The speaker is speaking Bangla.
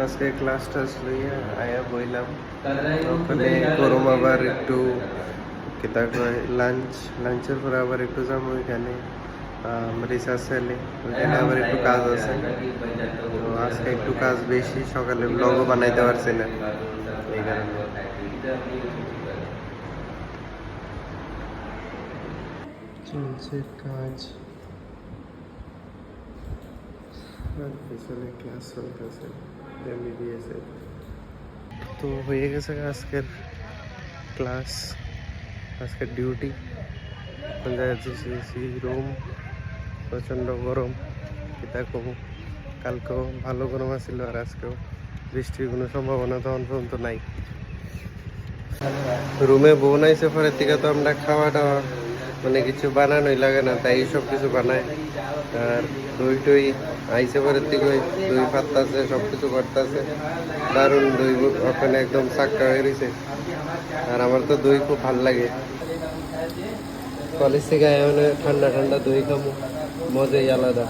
আজকে ক্লাস টাস লইয়া আয়া বইলাম, ওখানে গরম আবার একটু কেতা কয় লাঞ্চের পরে আবার একটু যাবো ওইখানে রিসার্চ সেলে, ওইখানে আবার একটু কাজ আছে। তো আজকে একটু কাজ বেশি, সকালে ব্লগও বানাইতে পারছি না এই কারণে। চলছে কাজ আর পিছনে ক্লাস চলতেছে MBBS এর। তো হয়ে গেছে আজকের ক্লাস, আজকের ডিউটি। এখন যাচ্ছি রুম, প্রচণ্ড গরম, এটা কম। কালকেও ভালো গরম আসছিল, আর আজকেও বৃষ্টির কোনো সম্ভাবনা তখন পর্যন্ত নাই। রুমে বউ নাইছে পরের থেকে, তো আমরা খাওয়া টাওয়া মানে কিছু বানানোই লাগে না, তাই সব কিছু বানায়। আর দই টই আইসে পরের থেকে দই ফাটতাছে, সব কিছু করতেছে, দারুণ দই ওখানে একদম চাক্কা হয়ে রয়েছে। আর আমার তো দই খুব ভাল লাগে, কলেজ থেকে মানে ঠান্ডা ঠান্ডা দই খাবো, মজাই আলাদা।